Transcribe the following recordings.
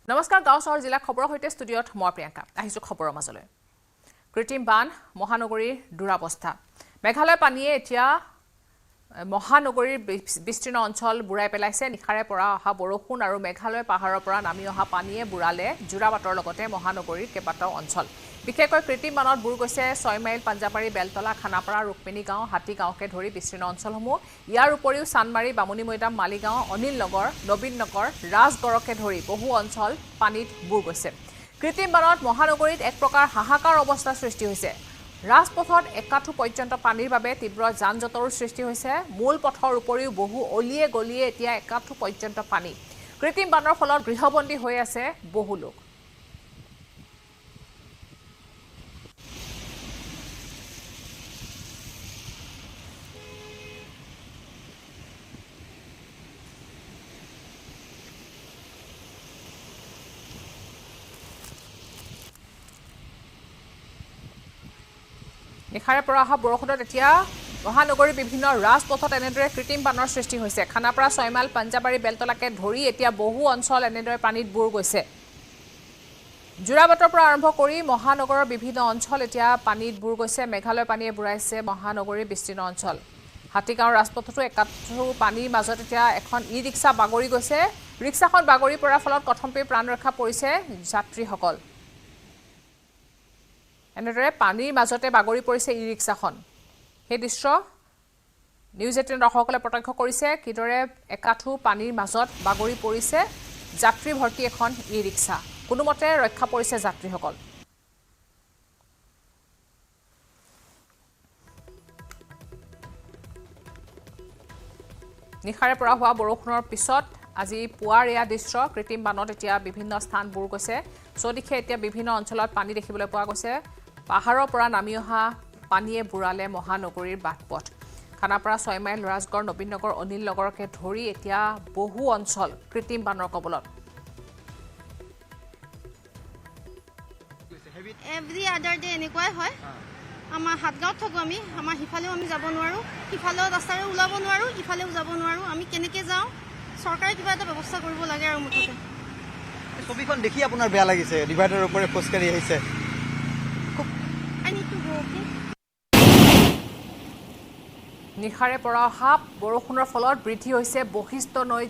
নমস্কাৰ গাঁও চহৰ জিলা খবৰৰ সৈতে ষ্টুডিঅ'ত মই প্ৰিয়ংকা আহিছো খবৰৰ মাজলৈ কৃত্ৰিম বান মহানগৰীৰ দুৰাৱস্থা মেঘালয় পানীয়ে এতিয়া মহানগৰীৰ বিস্তীৰ্ণ অঞ্চল বুৰাই পেলাইছে নিখাৰে পৰা অহা বৰষুণ আৰু মেঘালয় পাহাৰৰ পৰা নামি অহা পানীয়ে বুৰালে জোৰাবাটৰ লগতে মহানগৰীৰ কেইবাটাও অঞ্চল বিশেষকৈ কৃত্ৰিম বানত বুৰ গৈছে 6 মাইল পাঞ্জাবাৰী বেলতলা খানাপাৰা ৰুকমিনী গাঁও হাতী গাঁওকে ধৰি বিস্তীৰ্ণ অঞ্চলসমূহ ইয়াৰ উপৰিও চানমাৰী বামুনী মৈদাম মালিগাঁও অনিল নগৰ নবীন নগৰ ৰাজগড়কে ধৰি বহু অঞ্চল পানীত বুৰ গৈছে কৃত্ৰিম বানত মহানগৰীত এক প্ৰকাৰ হাহাকাৰ অৱস্থাৰ সৃষ্টি হৈছে ৰাজপথত একাঠু পৰ্যন্ত পানীৰ বাবে তীব্ৰ যান-জঁটৰ সৃষ্টি হৈছে মূল পথৰ উপৰিও বহু অলিয়ে গলিয়ে এতিয়া একাঠু পৰ্যন্ত পানী কৃত্ৰিম বানৰ ফলত গৃহবন্দী হৈ আছে বহু লোক নিখাৰে পৰা অহা বৰষুণত এতিয়া মহানগৰীৰ বিভিন্ন ৰাজপথত এনেদৰে কৃত্ৰিম বানৰ সৃষ্টি হৈছে খানাপাৰা 6 মাইল পাঞ্জাবাৰী বেলতলাকে ধৰি এতিয়া বহু অঞ্চল এনেদৰে পানীত বুৰ গৈছে জোৰাবাটৰ পৰা আৰম্ভ কৰি মহানগৰৰ বিভিন্ন অঞ্চল এতিয়া পানীত বুৰ গৈছে মেঘালয় পানীয়ে বুৰাইছে মহানগৰীৰ বিস্তীৰ্ণ অঞ্চল হাতীগাঁৱৰ ৰাজপথতো একাঠু পানীৰ মাজত এতিয়া এখন ই ৰিক্সা বাগৰি গৈছে ৰিক্সাখন বাগৰি পৰাৰ ফলত কথমপি প্ৰাণ ৰক্ষা পৰিছে যাত্ৰীসকল এনেদৰে পানীৰ মাজতে বাগৰি পৰিছে ই ৰিক্সাখন সেই দৃশ্য নিউজ 18 দৰ্শকসকলে প্ৰত্যক্ষ কৰিছে কিদৰে একাঠু পানীৰ মাজত বাগৰি পৰিছে যাত্ৰী ভৰ্তি এখন ই ৰিক্সা কোনোমতে ৰক্ষা পৰিছে যাত্ৰীসকল নিখাৰে পৰা হোৱা বৰষুণৰ পিছত আজি পুৱাৰ এয়া দৃশ্য কৃত্ৰিম বানত এতিয়া বিভিন্ন স্থান বুৰ গৈছে চদিখে এতিয়া বিভিন্ন অঞ্চলত পানী দেখিবলৈ পোৱা গৈছে পাহাৰৰ পৰা নামি অহা পানীয়ে বুৰালে মহানগৰীৰ বাটপথ খানাপাৰা 6 মাইল ৰাজগড় নবীন নগৰ অনিল নগৰকে ধৰি এতিয়া বহু অঞ্চল কৃত্ৰিম বানৰ কবলত এভৰি আদাৰ ডে এনেকুৱাই হয় আমাৰ হাতগাঁৱত থাকোঁ আমি আমাৰ সিফালেও আমি যাব নোৱাৰোঁ সিফালেও ৰাস্তাৰে ওলাব নোৱাৰোঁ ইফালেও যাব নোৱাৰোঁ আমি কেনেকৈ যাওঁ চৰকাৰে কিবা এটা ব্যৱস্থা কৰিব লাগে আৰু মুঠতে ছবিখন দেখি আপোনাৰ বেয়া লাগিছে ডিভাইডাৰৰ ওপৰে খোজকাঢ়ি আহিছে নিখাৰে পৰা অহা বৰষুণৰ ফলত বৃদ্ধি হৈছে বশিষ্ঠ নৈ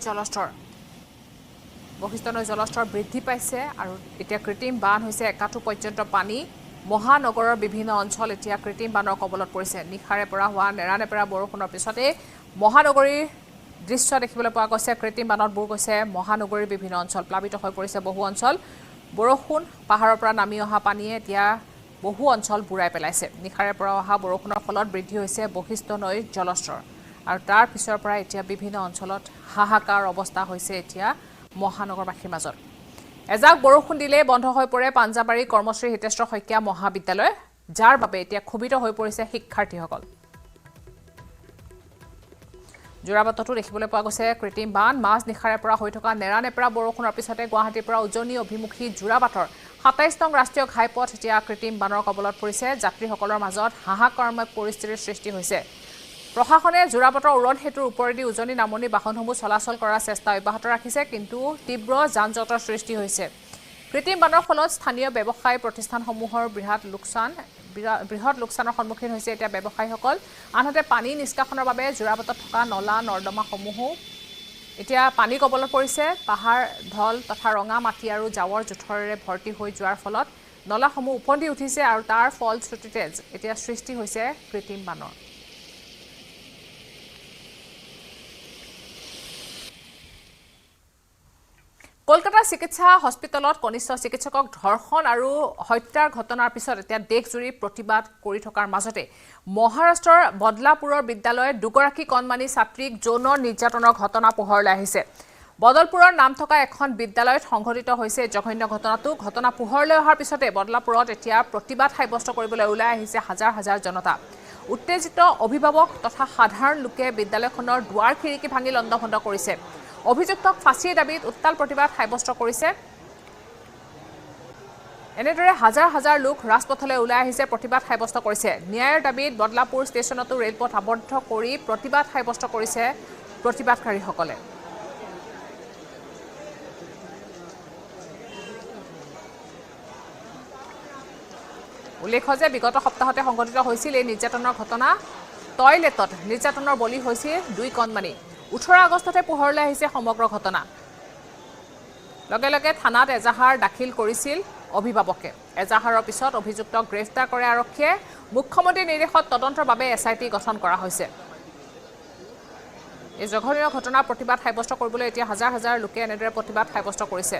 জলস্তৰ বৃদ্ধি পাইছে আৰু এতিয়া কৃত্ৰিম বান হৈছে একাঠু পৰ্যন্ত পানী মহানগৰৰ বিভিন্ন অঞ্চল এতিয়া কৃত্ৰিম বানৰ কবলত পৰিছে নিখাৰে পৰা হোৱা নেৰানেপেৰা বৰষুণৰ পিছতে মহানগৰীৰ দৃশ্য দেখিবলৈ পোৱা গৈছে কৃত্ৰিম বানত বুৰ গৈছে মহানগৰীৰ বিভিন্ন অঞ্চল প্লাবিত হৈ পৰিছে বহু অঞ্চল বৰষুণ পাহাৰৰ পৰা নামি অহা পানীয়ে এতিয়া বহু অঞ্চল বুৰাই পেলাইছে নিখাৰে পৰা অহা বৰষুণৰ ফলত বৃদ্ধি হৈছে বশিষ্ঠ নৈৰ জলস্তৰ আৰু তাৰ পিছৰ পৰা এতিয়া বিভিন্ন অঞ্চলত হাহাকাৰ অৱস্থা হৈছে এতিয়া মহানগৰবাসীৰ মাজত এজাক বৰষুণ দিলে বন্ধ হৈ পৰে পাঞ্জাবাৰী কৰ্মশ্ৰী হিতেশ্বৰ শইকীয়া মহাবিদ্যালয় যাৰ বাবে এতিয়া ক্ষুভিত হৈ পৰিছে শিক্ষাৰ্থীসকল জোৰাবাটতো দেখিবলৈ পোৱা গৈছে কৃত্ৰিম বান মাজ নিখাৰে পৰা হৈ থকা নেৰানেপেৰা বৰষুণৰ পিছতে গুৱাহাটীৰ পৰা উজনি অভিমুখী জোৰাবাটৰ 27 নং ৰাষ্ট্ৰীয় ঘাইপথ এতিয়া কৃত্ৰিম বানৰ কবলত পৰিছে যাত্ৰীসকলৰ মাজত হাহাকাৰময় পৰিস্থিতিৰ সৃষ্টি হৈছে প্ৰশাসনে জোৰাবাটৰ উৰণ সেতুৰ ওপৰেদি উজনি নামনি বাহনসমূহ চলাচল কৰাৰ চেষ্টা অব্যাহত ৰাখিছে কিন্তু তীব্ৰ যান-জঁটৰ সৃষ্টি হৈছে কৃত্ৰিম বানৰ ফলত স্থানীয় ব্যৱসায়ী প্ৰতিষ্ঠানসমূহৰ বৃহৎ লোকচানৰ সন্মুখীন হৈছে এতিয়া ব্যৱসায়ীসকল আনহাতে পানী নিষ্কাশনৰ বাবে জোৰাবাটত থকা নলা নৰ্দমাসমূহো এতিয়া পানী কবলত পৰিছে পাহাৰ ঢল তথা ৰঙা মাটি আৰু জাৱৰ জোথৰেৰে ভৰ্তি হৈ যোৱাৰ ফলত নলাসমূহ উপন্ধি উঠিছে আৰু তাৰ ফলশ্ৰুতিতে এতিয়া সৃষ্টি হৈছে কৃত্ৰিম বানৰ কলকাতা চিকিৎসা হস্পিটেলত কনিষ্ঠ চিকিৎসকক ধৰ্ষণ আৰু হত্যাৰ ঘটনাৰ পিছত এতিয়া দেশজুৰি প্ৰতিবাদ কৰি থকাৰ মাজতে মহাৰাষ্ট্ৰৰ বদলাপুৰৰ বিদ্যালয়ত দুগৰাকী কণমানি ছাত্ৰীক যৌন নিৰ্যাতনৰ ঘটনা পোহৰলৈ আহিছে বদলপুৰৰ নাম থকা এখন বিদ্যালয়ত সংঘটিত হৈছে জঘন্য ঘটনা পোহৰলৈ অহাৰ পিছতে বদলাপুৰত এতিয়া প্ৰতিবাদ সাব্যস্ত কৰিবলৈ ওলাই আহিছে হাজাৰ হাজাৰ জনতা উত্তেজিত অভিভাৱক তথা সাধাৰণ লোকে বিদ্যালয়খনৰ দুৱাৰ খিৰিকী ভাঙি লণ্ডভণ্ড কৰিছে অভিযুক্তক ফাঁচীৰ দাবীত উত্তাল প্ৰতিবাদ সাব্যস্ত কৰিছে এনেদৰে হাজাৰ হাজাৰ লোক ৰাজপথলৈ ওলাই আহিছে প্ৰতিবাদ সাব্যস্ত কৰিছে ন্যায়ৰ দাবীত বদলাপুৰ ষ্টেচনতো ৰেলপথ আবদ্ধ কৰি প্ৰতিবাদ সাব্যস্ত কৰিছে প্ৰতিবাদকাৰীসকলে উল্লেখ্য যে বিগত সপ্তাহতে সংঘটিত হৈছিল এই নিৰ্যাতনৰ ঘটনা টয়লেটত নিৰ্যাতনৰ বলি হৈছিল 2 কণমানি 18 আগষ্টতে পোহৰলৈ আহিছে সমগ্ৰ ঘটনা লগে লগে থানাত এজাহাৰ দাখিল কৰিছিল অভিভাৱকে এজাহাৰৰ পিছত অভিযুক্তক গ্ৰেফতাৰ কৰে আৰক্ষীয়ে মুখ্যমন্ত্ৰীৰ নিৰ্দেশত তদন্তৰ বাবে এছআইটি গঠন কৰা হৈছে এই জঘন্য ঘটনাৰ প্ৰতিবাদ সাব্যস্ত কৰিবলৈ এতিয়া হাজাৰ হাজাৰ লোকে এনেদৰে প্ৰতিবাদ সাব্যস্ত কৰিছে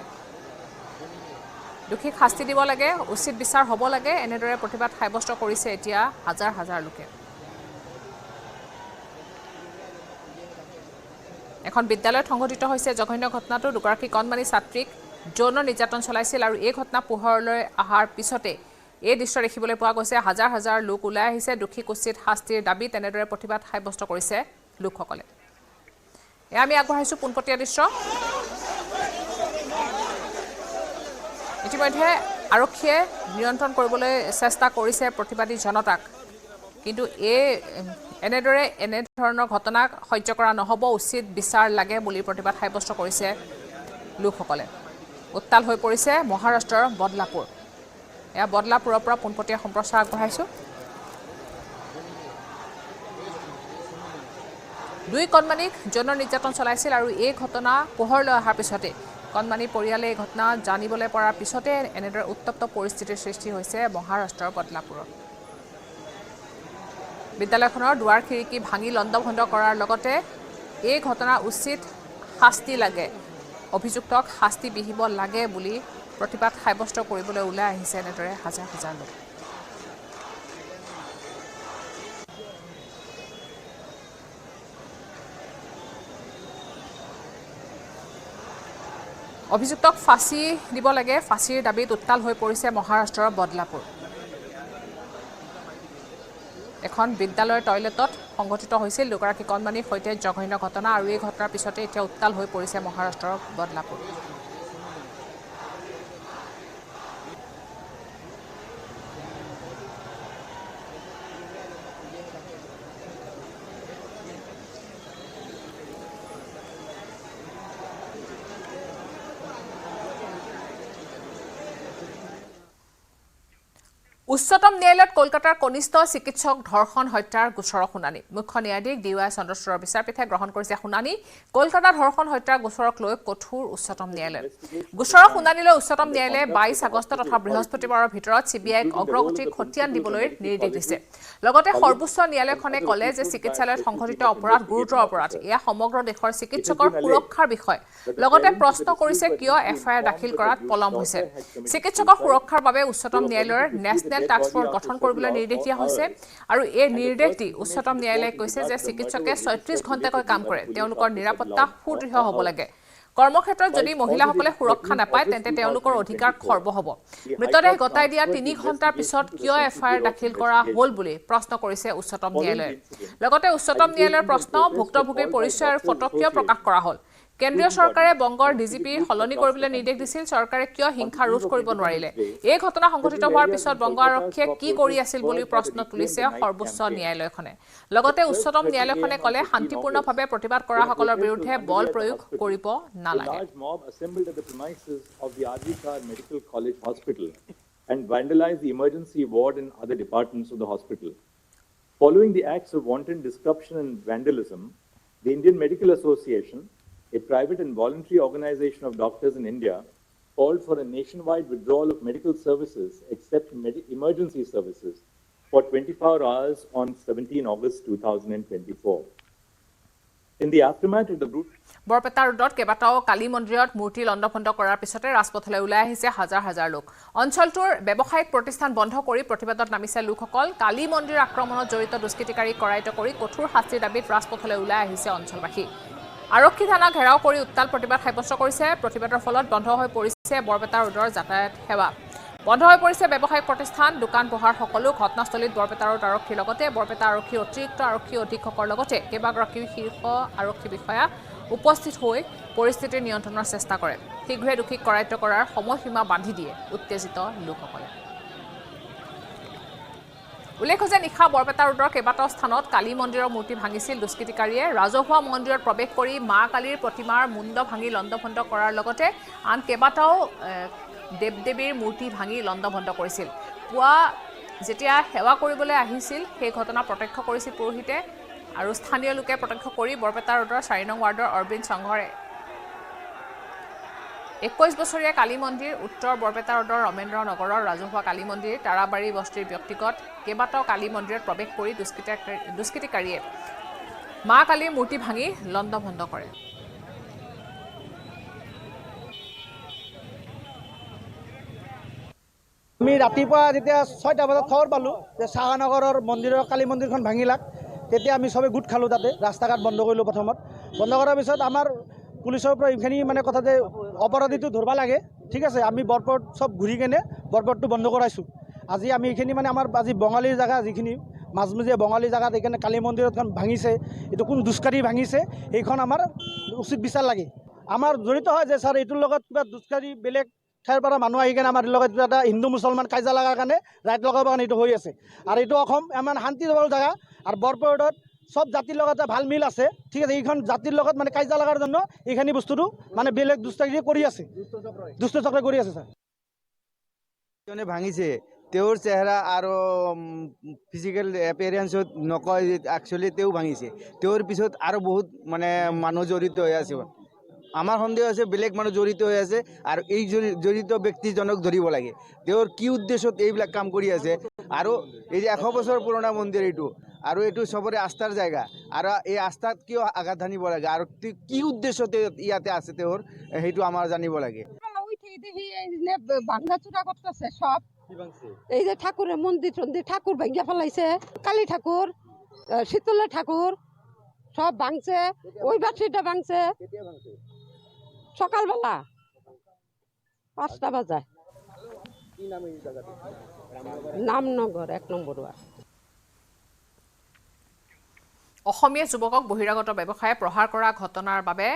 দুখীক শাস্তি দিব লাগে উচিত বিচাৰ হ'ব লাগে এনেদৰে প্ৰতিবাদ সাব্যস্ত কৰিছে এতিয়া হাজাৰ হাজাৰ লোকে এখন বিদ্যালয়ত সংঘটিত হৈছে জঘন্য ঘটনাটো দুগৰাকী কণমানি ছাত্ৰীক যৌন নিৰ্যাতন চলাইছিল আৰু এই ঘটনা পোহৰলৈ অহাৰ পিছতে এই দৃশ্য দেখিবলৈ পোৱা গৈছে হাজাৰ হাজাৰ লোক ওলাই আহিছে দুখীক উচিত শাস্তিৰ দাবী তেনেদৰে প্ৰতিবাদ সাব্যস্ত কৰিছে লোকসকলে আমি আগবঢ়াইছোঁ পোনপটীয়া দৃশ্য ইতিমধ্যে আৰক্ষীয়ে নিয়ন্ত্ৰণ কৰিবলৈ চেষ্টা কৰিছে প্ৰতিবাদী জনতাক কিন্তু এনেধৰণৰ ঘটনাক সহ্য কৰা নহ'ব উচিত বিচাৰ লাগে বুলি প্ৰতিবাদ সাব্যস্ত কৰিছে লোকসকলে উত্তাল হৈ পৰিছে মহাৰাষ্ট্ৰৰ বদলাপুৰ এয়া বদলাপুৰৰ পৰা পোনপটীয়া সম্প্ৰচাৰ আগবঢ়াইছোঁ 2 কণমানিক যৌন নিৰ্যাতন চলাইছিল আৰু এই ঘটনা পোহৰলৈ অহাৰ পিছতে কণমানি পৰিয়ালে এই ঘটনা জানিবলৈ পৰাৰ পিছতে এনেদৰে উত্তপ্ত পৰিস্থিতিৰ সৃষ্টি হৈছে মহাৰাষ্ট্ৰৰ বদলাপুৰত বিদ্যালয়খনৰ দুৱাৰ খিৰিকী ভাঙি লণ্ডভণ্ড কৰাৰ লগতে এই ঘটনা উচিত শাস্তি লাগে অভিযুক্তক শাস্তি বিহিব লাগে বুলি প্ৰতিবাদ সাব্যস্ত কৰিবলৈ ওলাই আহিছে এনেদৰে হাজাৰ হাজাৰ লোক অভিযুক্তক ফাঁচি দিব লাগে ফাঁচিৰ দাবীত উত্তাল হৈ পৰিছে মহাৰাষ্ট্ৰৰ বদলাপুৰ এখন বিদ্যালয়ৰ টয়লেটত সংঘটিত হৈছিল দুগৰাকী কণমানিৰ সৈতে জঘন্য ঘটনা আৰু এই ঘটনাৰ পিছতে এতিয়া উত্তাল হৈ পৰিছে মহাৰাষ্ট্ৰৰ বদলাপুৰ উচ্চতম ন্যায়ালয়ত কলকাতাৰ কনিষ্ঠ চিকিৎসক ধৰ্ষণ হত্যাৰ গোচৰৰ শুনানি মুখ্য ন্যায়াধীশ ডিৱাই চন্দ্ৰচূড়ৰ বিচাৰপীঠে গ্ৰহণ কৰিছে শুনানি কলকাতা ধৰ্ষণ হত্যাৰ গোচৰক লৈ কঠোৰ উচ্চতম ন্যায়ালয় গোচৰৰ শুনানিলৈ উচ্চতম ন্যায়ালয়ে 22 আগষ্ট তথা বৃহস্পতিবাৰৰ ভিতৰত চিবিআইক অগ্ৰগতি খতিয়ান দিবলৈ নিৰ্দেশ দিছে লগতে সৰ্বোচ্চ ন্যায়ালয়খনে ক'লে যে চিকিৎসালয়ত সংঘটিত অপৰাধ গুৰুতৰ অপৰাধ এয়া সমগ্ৰ দেশৰ চিকিৎসকৰ সুৰক্ষাৰ বিষয় লগতে প্ৰশ্ন কৰিছে কিয় এফআইআৰ দাখিল কৰাত পলম হৈছে চিকিৎসকৰ সুৰক্ষাৰ বাবে উচ্চতম ন্যায়ালয়ৰ নেশ্যনেল টাস্ক ফোৰ্চ গঠন কৰিবলৈ নিৰ্দেশ দিয়া হৈছে আৰু এই নিৰ্দেশ দি উচ্চতম ন্যায়ালয়ে কৈছে যে চিকিৎসকে 36 ঘণ্টাকৈ কাম কৰে তেওঁলোকৰ নিৰাপত্তা সুদৃঢ় হ'ব লাগে কৰ্মক্ষেত্ৰত যদি মহিলাসকলে সুৰক্ষা নাপায় তেন্তে তেওঁলোকৰ অধিকাৰ খৰ্ব হ'ব মৃতদেহ গতাই দিয়া 3 ঘণ্টাৰ পিছত কিয় এফআইআৰ দাখিল কৰা হ'ল বুলি প্ৰশ্ন কৰিছে উচ্চতম ন্যায়ালয়ে লগতে উচ্চতম ন্যায়ালয়ৰ প্ৰশ্ন ভুক্তভোগীৰ পৰিচয় আৰু ফটো কিয় প্ৰকাশ কৰা হ'ল কেন্দ্ৰীয় চৰকাৰে বংগৰ ডিজিপি সলনি কৰিবলৈ নিৰ্দেশ দিছিল চৰকাৰে কিয় হিংসা ৰোধ কৰিব নোৱাৰিলে এই ঘটনা সংঘটিত হোৱাৰ পিছত বংগ আৰক্ষীয়ে কি কৰি আছিল বুলি প্ৰশ্ন তুলিছে সৰ্বোচ্চ ন্যায়ালয়খনে লগতে উচ্চতম ন্যায়ালয়খনে ক'লে শান্তিপূৰ্ণভাৱে প্ৰতিবাদ কৰাসকলৰ বিৰুদ্ধে বল প্ৰয়োগ কৰিব নালাগে and vandalized the emergency ward and other departments of the hospital. Following the acts of wanton disruption and vandalism, the Indian Medical Association, a private and voluntary organization of doctors in India, called for a nationwide withdrawal of medical services except emergency services for 24 hours on 17 August 2024. In the aftermath of the brutal Barpeta ৰোডত কেইবাটাও কালী মন্দিৰত মূৰ্তি লণ্ডভণ্ড কৰাৰ পিছতে ৰাজপথলৈ ওলাই আহিছে হাজাৰ হাজাৰ লোক অঞ্চলটোৰ ব্যৱসায়িক প্ৰতিষ্ঠান বন্ধ কৰি প্ৰতিবাদত নামিছে লোকসকল কালী মন্দিৰ আক্ৰমণত জড়িত দুষ্কৃতিকাৰীক কৰায়ত্ব কৰি কঠোৰ শাস্তিৰ দাবীত ৰাজপথলৈ ওলাই আহিছে অঞ্চলবাসী আৰক্ষী থানা ঘেৰাও কৰি উত্তাল প্ৰতিবাদ সাব্যস্ত কৰিছে প্ৰতিবাদৰ ফলত বন্ধ হৈ পৰিছে বৰপেটা ৰোডৰ যাতায়াত সেৱা বন্ধ হৈ পৰিছে ব্যৱসায়িক প্ৰতিষ্ঠান দোকান পোহাৰ সকলো ঘটনাস্থলীত বৰপেটা ৰোড আৰক্ষীৰ লগতে বৰপেটা আৰক্ষীৰ অতিৰিক্ত আৰক্ষী অধীক্ষকৰ লগতে কেইবাগৰাকী শীৰ্ষ আৰক্ষী বিষয়া উপস্থিত হৈ পৰিস্থিতিৰ নিয়ন্ত্ৰণৰ চেষ্টা কৰে শীঘ্ৰে দুখীক কৰায়ত্ব কৰাৰ সময়সীমা বান্ধি দিয়ে উত্তেজিত লোকসকলে উল্লেখ্য যে নিশা বৰপেটা ৰোডৰ কেইবাটাও স্থানত কালী মন্দিৰৰ মূৰ্তি ভাঙিছিল দুষ্কৃতিকাৰীয়ে ৰাজহুৱা মন্দিৰত প্ৰৱেশ কৰি মা কালীৰ প্ৰতিমাৰ মুণ্ড ভাঙি লণ্ডভণ্ড কৰাৰ লগতে আন কেইবাটাও দেৱ দেৱীৰ মূৰ্তি ভাঙি লণ্ডভণ্ড কৰিছিল পুৱা যেতিয়া সেৱা কৰিবলৈ আহিছিল সেই ঘটনা প্ৰত্যক্ষ কৰিছিল পুৰোহিতে আৰু স্থানীয় লোকে প্ৰত্যক্ষ কৰি বৰপেটা ৰোডৰ 4 নং ৱাৰ্ডৰ অৰবিন্দ সংঘৰে 21 বছৰীয়া কালী মন্দিৰ, উত্তৰ বৰপেটা ৰোডৰ ৰমেন্দ্ৰ নগৰৰ ৰাজহুৱা কালী মন্দিৰ, তাৰাবাৰী বস্তিৰ ব্যক্তিগত কেইবাটাও কালী মন্দিৰত প্ৰৱেশ কৰি দুষ্কৃতিকাৰীয়ে মা কালীৰ মূৰ্তি ভাঙি লণ্ডভণ্ড কৰে। আমি ৰাতিপুৱা যেতিয়া 6টা বজাত খবৰ পালোঁ যে চাহানগৰৰ মন্দিৰৰ কালী মন্দিৰখন ভাঙিলাক, তেতিয়া আমি চবে গোট খালোঁ। তাতে ৰাস্তা ঘাট বন্ধ কৰিলোঁ। প্ৰথমত বন্ধ কৰাৰ পিছত আমাৰ পুলিচৰ পৰা এইখিনি মানে কথা যে অপৰাধীটো ধৰিব লাগে, ঠিক আছে, আমি বৰপেট চব ঘূৰি কেনে বৰপেটটো বন্ধ কৰাইছোঁ। আজি আমি এইখিনি মানে আমাৰ আজি বঙালীৰ জেগা যিখিনি মাজমজিয়া বঙালী জেগাত এইকাৰণে কালী মন্দিৰখন ভাঙিছে, এইটো কোন দুষ্কাৰী ভাঙিছে সেইখন আমাৰ উচিত বিচাৰ লাগে। আমাৰ জড়িত হয় যে ছাৰ এইটোৰ লগত কিবা দুষ্কাৰী বেলেগ ঠাইৰ পৰা মানুহ আহি কেনে আমাৰ লগত এটা হিন্দু মুছলমান কাজিয়া লগাৰ কাৰণে ৰাইট লগাবৰ কাৰণে এইটো হৈ আছে। আৰু এইটো অসম ইমান শান্তিজনক জেগা আৰু বৰপেটত সব জাতিৰ লগত এটা ভাল মিল আছে, ঠিক আছে। এইখন জাতিৰ লগত মানে কাজিয়া লগাৰ জন্য এইখিনি বস্তুটো মানে বেলেগ দুষ্টাচক্ৰই কৰি আছে, দুষ্টচক্ৰই কৰি আছে। ছাৰ জনে ভাঙিছে, তেওঁৰ চেহেৰা আৰু ফিজিকেল এপিয়াৰেঞ্চত নকয় যে একচুৱেলি তেওঁ ভাঙিছে। তেওঁৰ পিছত আৰু বহুত মানে মানুহ জড়িত হৈ আছে। আমাৰ সন্দেহ আছে বেলেগ মানুহ জড়িত হৈ আছে আৰু এই জড়িত ব্যক্তিজনক ধৰিব লাগে। তেওঁৰ কি উদ্দেশ্যত এইবিলাক কাম কৰি আছে। আৰু এই যে 100 বছৰ পুৰণা মন্দিৰ এইটো, আৰু এইটো চবৰে আস্থাৰ জেগা, আৰু এই আস্থাত কিয় আঘাত আনিব লাগে আৰু কি উদ্দেশ্যত ইয়াতে আছে তেওঁৰ সেইটো আমাৰ জানিব লাগে। ভাঙা চুরা করতেছে সব, এই যে ঠাকুরের মন্দির ঠাকুর ভাঙ্গিয়া ফেলাইছে, কালী ঠাকুর, শীতলা ঠাকুর সব ভাঙছে, ওই বাসিটা ভাঙছে সকালবেলা 5টা বাজায়। নামনগর 1 নম্বর ওয়ার্ড। অসমীয়া যুৱকক বহিৰাগত ব্যৱসায়ে প্ৰহাৰ কৰা ঘটনাৰ বাবে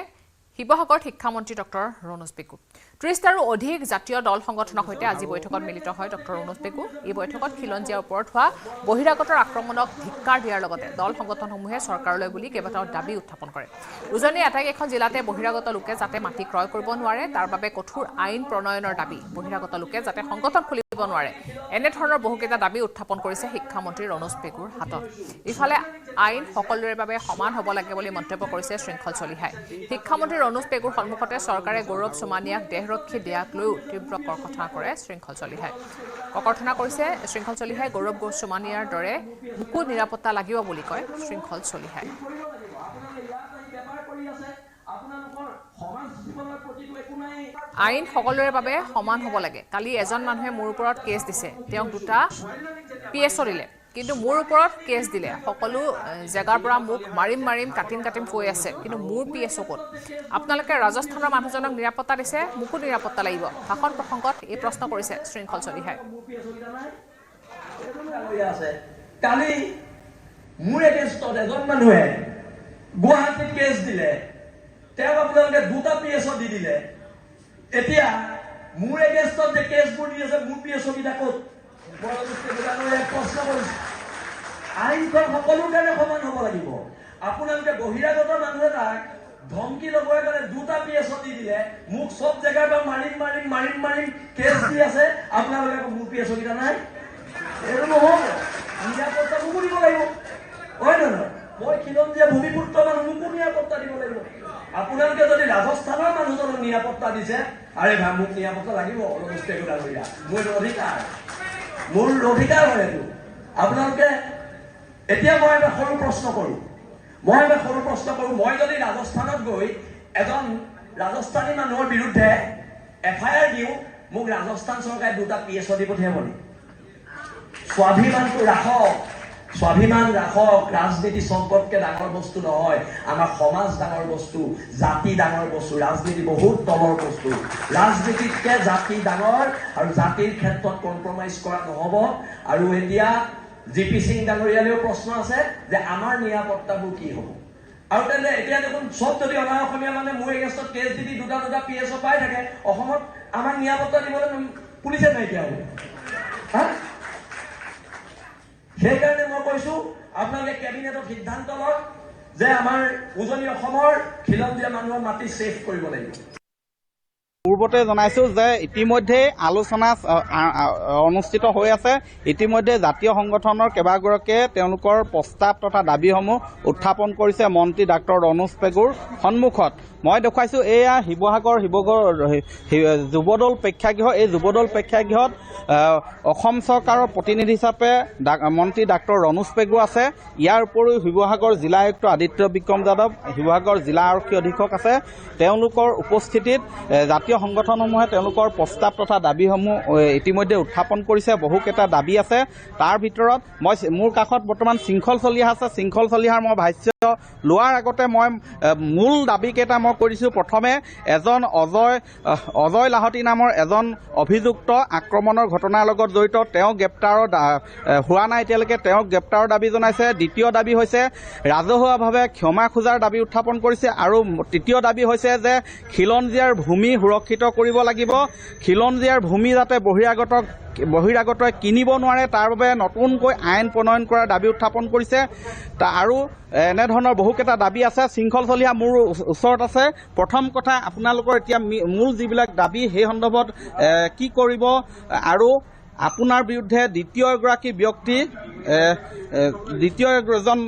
শিৱসাগৰ শিক্ষামন্ত্ৰী ডক্টৰ ৰণোজ পেগু 30টাৰো অধিক জাতীয় দল সংগঠনৰ সৈতে আজি বৈঠকত মিলিত হয় ডক্টৰ ৰণোজ পেগু। এই বৈঠকত খিলঞ্জীয়াৰ ওপৰত হোৱা বহিৰাগতৰ আক্ৰমণক ধিক্কাৰ দিয়াৰ লগতে দল সংগঠনসমূহে চৰকাৰলৈ বুলি কেইবাটাও দাবী উত্থাপন কৰে। উজনি আটাইকেইখন জিলাতে বহিৰাগত লোকে যাতে মাটি ক্ৰয় কৰিব নোৱাৰে তাৰ বাবে কঠোৰ আইন প্ৰণয়নৰ দাবী, বহিৰাগত লোকে যাতে সংগঠন খুলিব নোৱাৰে, এনেধৰণৰ বহুকেইটা দাবী উত্থাপন কৰিছে শিক্ষামন্ত্ৰী ৰণোজ পেগুৰ হাতত। ইফালে আইন সকলোৰে বাবে সমান হ'ব লাগে বুলি মন্তব্য কৰিছে শৃংখল চলিহাই। শিক্ষামন্ত্ৰী ৰণোজ পেগুৰ সন্মুখতে চৰকাৰে গৌৰৱ চুমানিয়াক দেহৰক্ষী দিয়াক লৈও তীব্ৰ ককৰ্থনা কৰে শৃংখল চলিহাই। ককৰ্থনা কৰিছে শৃংখল চলিহাই। গৌৰৱ চুমানিয়াৰ দৰে মোকো নিৰাপত্তা লাগিব বুলি কয় শৃংখল চলিহাই। আইন সকলোৰে বাবে সমান হ'ব লাগে। কালি এজন মানুহে মোৰ ওপৰত কেছ দিছে, তেওঁক 2টা PSO দিলে, কিন্তু মোৰ ওপৰত কেছ দিলে সকলো জেগাৰ পৰা মোক মাৰিম কাটিম কৈ আছে, কিন্তু মোৰ PSO ক'ত? আপোনালোকে ৰাজস্থানৰ মানুহজনক নিৰাপত্তা দিছে, মোকো নিৰাপত্তা লাগিব। ভাষণ প্ৰসংগত এই প্ৰশ্ন কৰিছে শৃংখল চলিহাই। কালি মোৰ এগেইনষ্টত এজন মানুহে গুৱাহাটীত কেছ দিলে, তেওঁক আপোনালোকে 2টা PSO দি দিলে। এতিয়া মোৰ এগেইনষ্টত যে কেছবোৰ দি আছে, মোৰ PSO কেইটা ক'ত? প্ৰশ্ন কৰিছো। আইনখন সকলোৰ কাৰণে সমান হ'ব লাগিব। আপোনালোকে বহিৰাগত মানুহ এটাক ধমকি লগোৱাৰ কাৰণে 2টা PSO দি দিলে, মোক চব জেগাৰ পৰা মাৰিম কেছ দি আছে, আপোনালোকে আকৌ মোৰ PSO কেইটা নাই। এইটো নহ'ব, নিৰাপত্তা মোকো দিব লাগিব, হয় নহয়? মই খিলঞ্জীয়া ভূমিপুত্ৰ মানুহ, মোকো নিৰাপত্তা দিব লাগিব। আপোনালোকে যদি ৰাজস্থানৰ মানুহজনক নিৰাপত্তা দিছে, আৰে ভাই মোক নিৰাপত্তা লাগিব, মোৰ এইটো অধিকাৰ, মোৰ অধিকাৰ হয় এইটো। আপোনালোকে এতিয়া মই এটা সৰু প্ৰশ্ন কৰোঁ, মই যদি ৰাজস্থানত গৈ এজন ৰাজস্থানী মানুহৰ বিৰুদ্ধে FIR দিওঁ, মোক ৰাজস্থান চৰকাৰে 2টা PSO দি পঠিয়াব নেকি? স্বাভিমানটো ৰাখক, স্বাভিমান ৰাখক। ৰাজনীতি সম্পদকে ডাঙৰ বস্তু নহয়, আমাৰ সমাজ ডাঙৰ বস্তু, জাতি ডাঙৰ বস্তু, ৰাজনীতি বহুত তলৰ বস্তু। ৰাজনীতিতকে জাতি ডাঙৰ আৰু জাতিৰ ক্ষেত্ৰত কম্প্ৰমাইজ কৰা নহ'ব। আৰু এতিয়া GP সিং ডাঙৰীয়ালৈও প্ৰশ্ন আছে যে আমাৰ নিৰাপত্তাবোৰ কি হ'ব। আৰু তেন্তে এতিয়া দেখোন চব যদি অনা অসমীয়া মানে মোৰ এগেইনষ্টত কেছ দি 2টা PSO পাই থাকে, অসমত আমাৰ নিৰাপত্তা দিবলৈ পুলিচে নাইকিয়া হ'ব। সেইকাৰণে মই কৈছো আপোনালোকে কেবিনেটত সিদ্ধান্ত লওক যে আমাৰ উজনি অসমৰ খিলঞ্জীয়া মানুহৰ মাটি ছেভ কৰিব লাগিব। মোৰ পূৰ্বতে জনাইছোঁ যে ইতিমধ্যে আলোচনা অনুষ্ঠিত হৈ আছে। ইতিমধ্যে জাতীয় সংগঠনৰ কেইবাগৰাকীয়ে তেওঁলোকৰ প্ৰস্তাৱ তথা দাবীসমূহ উত্থাপন কৰিছে মন্ত্ৰী ডাক্তৰ ৰণোজ পেগুৰ সন্মুখত। মই দেখুৱাইছোঁ এয়া শিৱসাগৰ যুৱদল প্ৰেক্ষাগৃহ। এই যুৱদল প্ৰেক্ষাগৃহত অসম চৰকাৰৰ প্ৰতিনিধি হিচাপে মন্ত্ৰী ডাক্তৰ ৰণোজ পেগু আছে। ইয়াৰ উপৰিও শিৱসাগৰ জিলা আয়ুক্ত আদিত্য বিক্ৰম যাদৱ, শিৱসাগৰ জিলা আৰক্ষী অধীক্ষক আছে। তেওঁলোকৰ উপস্থিতিত জাতীয় সংগঠনসমূহে তেওঁলোকৰ প্ৰস্তাৱ তথা দাবীসমূহ ইতিমধ্যে উত্থাপন কৰিছে। বহুকেইটা দাবী আছে। তাৰ ভিতৰত মোৰ কাষত বৰ্তমান শৃংখল চলিহা আছে। শৃংখল চলিহাৰ মই ভাষ্য লোৱাৰ আগতে মই মূল দাবীকেইটা মই কৈ দিছোঁ। প্ৰথমে এজন অজয় লাহতি নামৰ এজন অভিযুক্ত আক্ৰমণৰ ঘটনাৰ লগত জড়িত, তেওঁ গ্ৰেপ্তাৰৰ হোৱা নাই এতিয়ালৈকে, তেওঁক গ্ৰেপ্তাৰৰ দাবী জনাইছে। দ্বিতীয় দাবী হৈছে ৰাজহুৱাভাৱে ক্ষমা খোজাৰ দাবী উত্থাপন কৰিছে। আৰু তৃতীয় দাবী হৈছে যে খিলঞ্জীয়াৰ ভূমি সুৰক্ষিত কৰিব লাগিব। খিলঞ্জীয়াৰ ভূমি যাতে বহিৰাগতই কিনিব নোৱাৰে তাৰ বাবে নতুনকৈ আইন প্ৰণয়ন কৰাৰ দাবী উত্থাপন কৰিছে। আৰু এনেধৰণৰ বহুকেইটা দাবী আছে। শৃংখল চলিহা মোৰ ওচৰত আছে। প্ৰথম কথা, আপোনালোকৰ এতিয়া মূল যিবিলাক দাবী সেই সন্দৰ্ভত কি কৰিব, আৰু আপোনাৰ বিৰুদ্ধে দ্বিতীয় এজন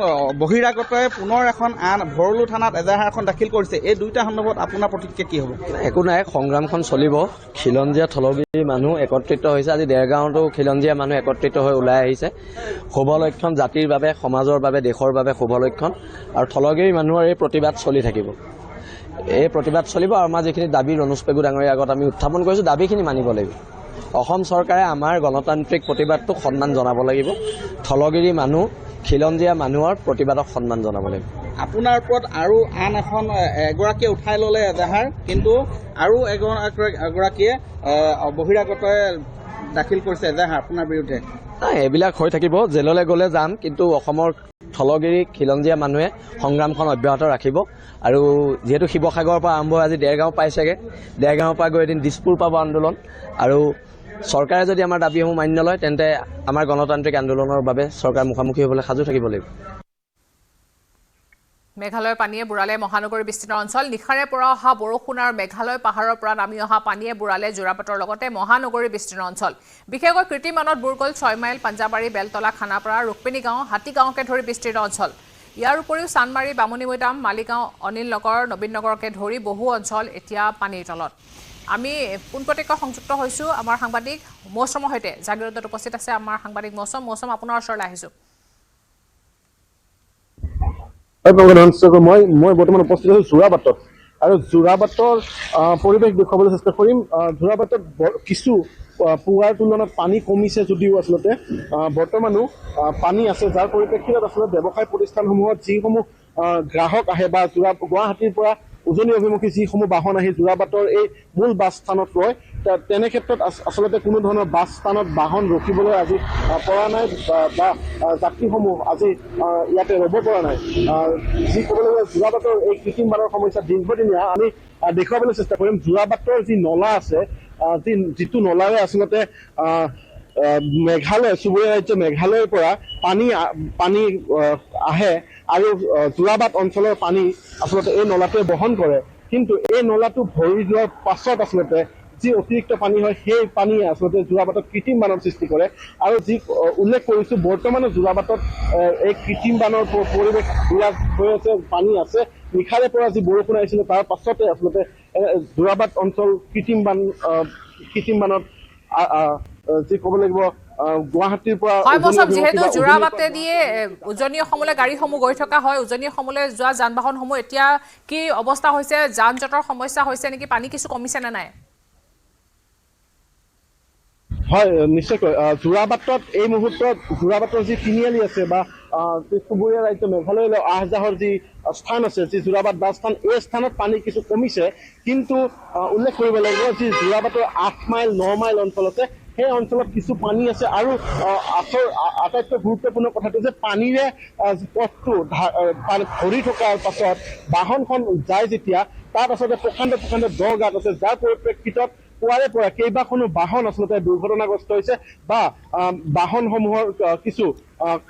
বহিৰাগতই পুনৰ এখন ভৰলু থানাত এজাহাৰ এখন দাখিল কৰিছে। এই দুইটা সন্দৰ্ভত আপোনাৰ প্ৰতিক্ৰিয়া কি হ'ব? একো নাই, সংগ্ৰামখন চলিব। খিলঞ্জীয়া থলগিৰি মানুহ একত্ৰিত হৈছে। আজি দেৰগাঁৱতো খিলঞ্জীয়া মানুহ একত্ৰিত হৈ ওলাই আহিছে। শুভ লক্ষণ, জাতিৰ বাবে, সমাজৰ বাবে, দেশৰ বাবে শুভ লক্ষণ। আৰু থলগিৰি মানুহৰ এই প্ৰতিবাদ চলি থাকিব। এই প্ৰতিবাদ চলিব। আৰু আমাৰ যিখিনি দাবী ৰণোজ পেগু ডাঙৰীয়াৰ আগত আমি উত্থাপন কৰিছোঁ, দাবীখিনি মানিব লাগিব। অসম চৰকাৰে আমাৰ গণতান্ত্ৰিক প্ৰতিবাদটোক সন্মান জনাব লাগিব। থলগিৰি মানুহ, খিলঞ্জীয়া মানুহৰ প্ৰতিবাদক সন্মান জনাব লাগিব। আপোনাৰ ওপৰত আৰু আন এগৰাকীয়ে উঠাই ল'লে এজাহাৰ, কিন্তু আৰু এগৰাকীয়ে বহিৰাগতই দাখিল কৰিছে এজাহাৰ আপোনাৰ বিৰুদ্ধে। এইবিলাক হৈ থাকিব। জেললৈ গ'লে যাম, কিন্তু অসমৰ থলগিৰি খিলঞ্জীয়া মানুহে সংগ্ৰামখন অব্যাহত ৰাখিব। আৰু যিহেতু শিৱসাগৰৰ পৰা আৰম্ভ হৈ আজি দেৰগাঁও পাইছেগৈ, দেৰগাঁৱৰ পৰা গৈ এদিন দিছপুৰ পাব আন্দোলন। আৰু চৰকাৰে যদি আমাৰ দাবীসমূহ মানি নলয়, তেন্তে আমাৰ গণতান্ত্ৰিক আন্দোলনৰ বাবে চৰকাৰ মুখামুখি হ'বলৈ সাজু থাকিব লাগিব। মেঘালয়ৰ পানীয়ে বুঢ়ালে মহানগৰীৰ বিস্তীৰ্ণ অঞ্চল। নিশাৰে পৰা অহা বৰষুণ আৰু মেঘালয় পাহাৰৰ পৰা নামি অহা পানীয়ে বুঢ়ালে যোৰাবাটৰ লগতে মহানগৰীৰ বিস্তীৰ্ণ অঞ্চল। বিশেষকৈ কৃত্ৰিমানত বুৰ গ'ল 6 মাইল, পাঞ্জাবাৰী, বেলতলা, খানাপাৰা, ৰুক্মিণী গাঁও, হাতীগাঁৱকে ধৰি বিস্তীৰ্ণ অঞ্চল। ইয়াৰ উপৰিও চানমাৰী, বামুণী মৈদাম, মালিগাঁও, অনিল নগৰ, নবীন নগৰকে ধৰি বহু অঞ্চল এতিয়া পানীৰ তলত। আমি পোনপটীয়াকৈ সংযুক্ত হৈছোঁ আমাৰ সাংবাদিক মৌচমৰ সৈতে। জাগিৰোডত উপস্থিত আছে আমাৰ সাংবাদিক মৌচম, আপোনাৰ ওচৰলৈ আহিছোঁ। মই বৰ্তমান উপস্থিত হৈছোঁ যোৰাবাটত, আৰু যোৰাবাটৰ পৰিৱেশ দেখুৱাবলৈ চেষ্টা কৰিম। যোৰাবাটত কিছু পুৱাৰ তুলনাত পানী কমিছে যদিও আচলতে বৰ্তমানো পানী আছে, যাৰ পৰিপ্ৰেক্ষিতত আচলতে ব্যৱসায় প্ৰতিষ্ঠানসমূহত যিসমূহ গ্ৰাহক আহে বা গুৱাহাটীৰ পৰা উজনি অভিমুখী যিসমূহ বাহন আহি যোৰাবাটৰ এই মূল বাছ স্থানত ৰয়, তেনে ক্ষেত্ৰত আচলতে কোনো ধৰণৰ বাছ স্থানত বাহন ৰখিবলৈ আজি পৰা নাই বা যাত্ৰীসমূহ আজি ইয়াতে ৰ'ব পৰা নাই। যি ক'বলৈ গ'লে যোৰাবাটৰ এই কৃত্ৰিম বানৰ সমস্যা দীৰ্ঘদিনীয়া। আমি দেখুৱাবলৈ চেষ্টা কৰিম যোৰাবাটৰ যি নলা আছে, যিটো নলাৰে আচলতে মেঘালয়, চুবুৰীয়া ৰাজ্য মেঘালয়ৰ পৰা পানী আহে আৰু যোৰাবাট অঞ্চলৰ পানী আচলতে এই নলাটোৱে বহন কৰে। কিন্তু এই নলাটো ভৰি যোৱাৰ পাছত আচলতে যি অতিৰিক্ত পানী হয়, সেই পানীয়ে আচলতে যোৰাবাটত কৃত্ৰিম বানৰ সৃষ্টি কৰে। আৰু যি উল্লেখ কৰিছোঁ, বৰ্তমানো যোৰাবাটত এই কৃত্ৰিম বানৰ পৰিৱেশ বিৰাজ হৈ আছে, পানী আছে। নিশাৰে পৰা যি বৰষুণ আহিছিলে তাৰ পাছতে আচলতে যোৰাবাট অঞ্চল কৃত্ৰিম বানত যি ক'ব লাগিব গুৱাহাটীৰ পৰা যিহেতু যোৰাবাটে দিয়ে উজনি অসমলৈ গাড়ীসমূহ গৈ থকা হয়, উজনি অসমলৈ যোৱা যান বাহনসমূহ এতিয়া কি অৱস্থা হৈছে? যান জঁটৰ সমস্যা হৈছে নেকি? পানী কিছু কমিছে নে নাই? হয়, নিশ্চয়কৈ। যোৰাবাটত এই মুহূৰ্তত যোৰাবাটৰ যি তিনিআলি আছে বা চুবুৰীয়া ৰাজ্য মেঘালয়লৈ আহ যাহৰ যি স্থান আছে, যি যোৰাবাট বাছ স্থান, এই স্থানত পানী কিছু কমিছে। কিন্তু উল্লেখ কৰিব লাগিব যি যোৰাবাটৰ 8 মাইল 9 মাইল অঞ্চল আছে, সেই অঞ্চলত কিছু পানী আছে। আৰু আটাইতকৈ গুৰুত্বপূৰ্ণ কথাটো যে পানীৰে পথটো ভৰি থকাৰ পাছত বাহনখন যায় যেতিয়া, তাত আচলতে প্ৰকাণ্ড দ গাঁত আছে, যাৰ পৰিপ্ৰেক্ষিতত পুৱাৰে পৰা কেইবাখনো বাহন আচলতে দুৰ্ঘটনাগ্ৰস্ত হৈছে বা বাহনসমূহৰ কিছু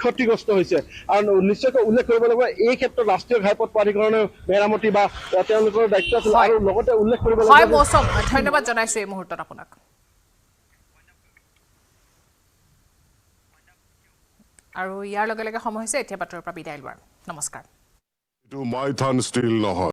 ক্ষতিগ্ৰস্ত হৈছে আৰু নিশ্চয়কৈ উল্লেখ কৰিব লাগিব এই ক্ষেত্ৰত ৰাষ্ট্ৰীয় ঘাইপথ প্ৰাধিকৰণৰ মেৰামতি বা তেওঁলোকৰ দায়িত্ব আছিল আৰু লগতে উল্লেখ কৰিব হয় লাগিব মৌচম ধন্যবাদ জনাইছো এই মুহূৰ্তত আপোনাক আৰু ইয়াৰ লগে লগে সময় হৈছে এতিয়া বাতৰিৰ পৰা বিদায় লোৱাৰ নমস্কাৰ এইটো মাইথান ষ্টিল নহয়